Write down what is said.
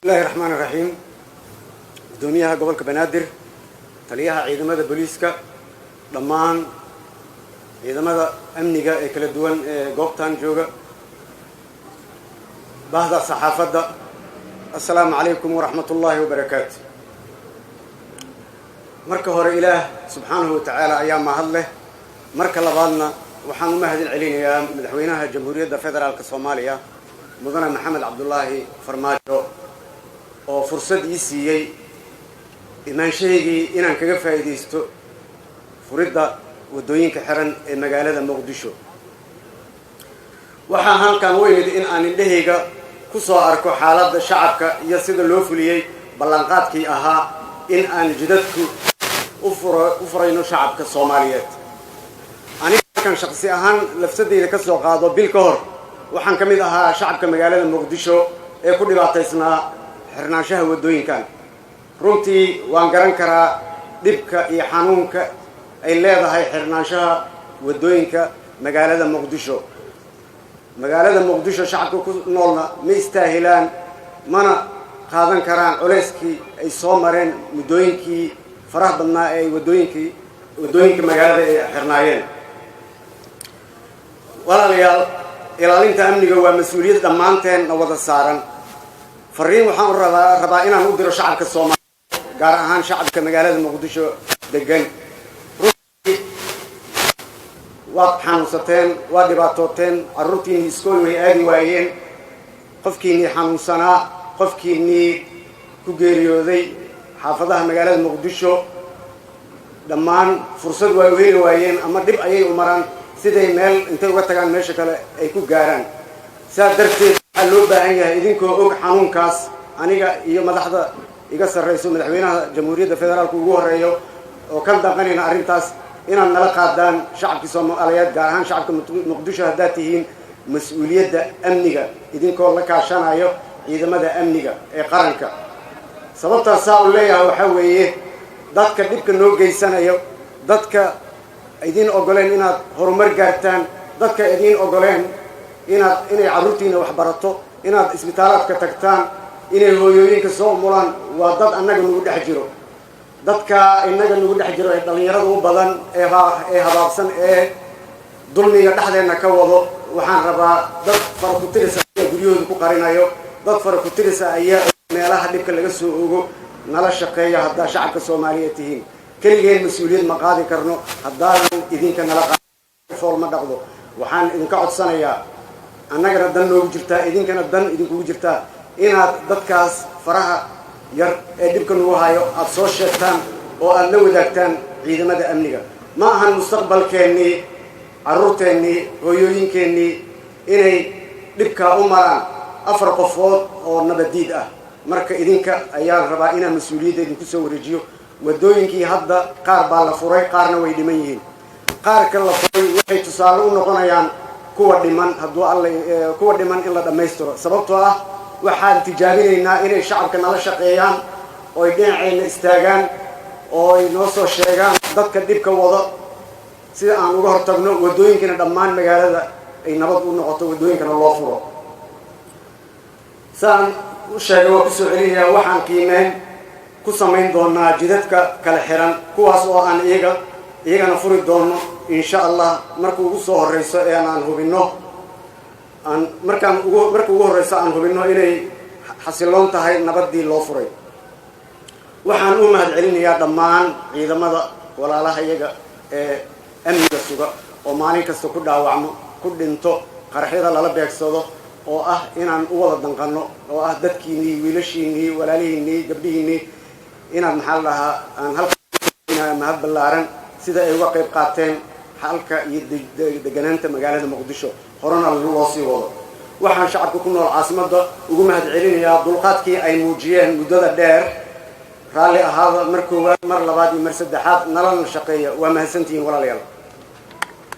بسم الله الرحمن الرحيم. دوميها قبل كبنادر تليها عيدمada بوليسكا دمان عيدمada أمنية كلا دوان قبطان جوجا بعد الصحافة. السلام عليكم ورحمة الله وبركاته. مركه هر إله سبحانه وتعالى أيام مهله مركه لبعضنا وحنو مهد العلين يا مدحوينها الجمهورية الفدرالية الصومالية مدن محمد عبد الله فرماجو oo fursad ii siiyay inaan sheegay inaan kaga faa'iideysto furidda wadooyinka xiran ee magaalada muqdisho. waxaan halkan weynid in aan indhahayga ku soo arko xaaladda shacabka iyo sida loo fuliyay ballanqaadkii ahaa in aan jidadku u furayno shacabka Soomaaliyeed. aniga kan shakhsi ahaan lafsadeyda ka soo qaado bil ka hor waxaan kamid ahaa shacabka magaalada muqdisho ee ku dhibaataysnaa xirnaanshaha wadooyinkan. runtii waan garan karaa dhibka iyo xanuunka ay leedahay xirnaanshaha wadooyinka magaalada muqdisho. magaalada muqdisho shacabka ku noolna ma istaahilaan mana qaadan karaan culeyskii ay soo mareen muddooyinkii faraha badnaa ee wadooyinka magaalada ay xirnaayeen. walaalayaal, ilaalinta amniga waa mas'uuliyad dhammaanteen wada saaran. fariin waxaan rabaa inaan u diro shacabka Soomaaliyeed gaar ahaan shacabka magaalada muqdisho degan. waad xanuunsateen, waad dhibaatooteen, carruurtiinii iskool way aadi waayeen, qofkiinii xanuunsanaa, qofkiinii ku geeriyooday xaafadaha magaalada muqdisho dhammaan fursad way u heli waayeen ama dhib ayay u maraan siday meel intay uga tagaan meesha kale ay ku gaaraan. sidaa darteed waxaa loo baahan yahay idinkoo og xanuunkaas aniga iyo madaxda iga sarreyso madaxweynaha jamhuuriyadda federaalka ugu horeeyo oo kan danqanayna arrintaas inaad nala qaadaan shacabka Soomaaliyeed gaar ahaan shacabka muqdisho haddaad tihiin mas'uuliyadda amniga idinkoo la kaashanayo ciidamada amniga ee qaranka. sababtaas saa u leeyahay waxaa weeye dadka dhibka noo geysanayo, dadka idin ogoleen inaad horumar gaartaan, dadka idin ogoleen inay carruurtiina wax barato, inaad isbitaalaadka tagtaan, inay hooyooyinka soo mulaan, waa dad annaga nagu dhex jiro. dadka inaga nagu dhex jiro ee dhalinyarada u badan ee habaabsan ee dulmiga dhexdeena ka wado. waxaan rabaa dad fara ku tirisa ayaa guryahooda ku qarinayo, dad fara ku tirisa ayaa meelaha dhibka laga soo ogo nala shaqeeya. haddaa shacabka Soomaaliyeed tihiin keligeen mas-uuliyad ma qaadi karno haddaanan idinka nala fool ma dhaqdo. waxaan idinka codsanayaa annagana dan noogu jirtaa, idinkana dan idinkugu jirtaa inaad dadkaas faraha yar ee dhibka nagu hayo aad soo sheegtaan oo aad la wadaagtaan ciidamada amniga. ma ahan mustaqbalkeennii, carruurteennii, hooyooyinkeennii inay dhibkaa u maraan 4 qofood oo nabadiid ah. marka idinka ayaan rabaa inaan mas-uuliyadda idinku soo wareejiyo. wadooyinkii hadda qaar baa la furay, qaarna way dhiman yihiin. qaarka la furay waxay tusaale u noqonayaan kuwa dhiman kuwa dhiman in la dhammaystiro. sababtoo ah waxaan tijaabinaynaa inay shacabka nala shaqeeyaan oo ay dhinacayna istaagaan oo ay noo soo sheegaan dadka dhibka wada sida aan uga hortagno wadooyinkana dhammaan magaalada ay nabad u noqoto, wadooyinkana loo furo. saan u sheegay waa kusoo celinayaa waxaan qiimeyn ku samayn doonaa jidadka kala xiran kuwaas oo aan iyagana furi doono insha allah marka ugu soo horeyso ee aan hubino marka ugu horeyso aan hubino inay xasiloon tahay nabadii loo furay. waxaan u mahad celinayaa dhammaan ciidamada walaalaha iyaga ee amniga suga oo maalin kasta ku dhaawacmo, ku dhinto, qaraxyada lala beegsado oo ah inaan u wada danqano oo ah dadkiinii, wiilashiinii, walaalihiinii, gabdhihiinii inaad maxaa la dhahaa aan halka mahad ballaaran sida ay uga qayb qaateen halka iyo deganaanta magaalada muqdisho horena loo sii wado. waxaan shacabka ku nool caasimadda ugu mahad celinayaa dulqaadkii ay muujiyeen muddada dheer. raalli ahaada mar koowaad, mar labaad iyo mar saddexaad nalana shaqeeya. waa mahadsantihiin walaalayaal.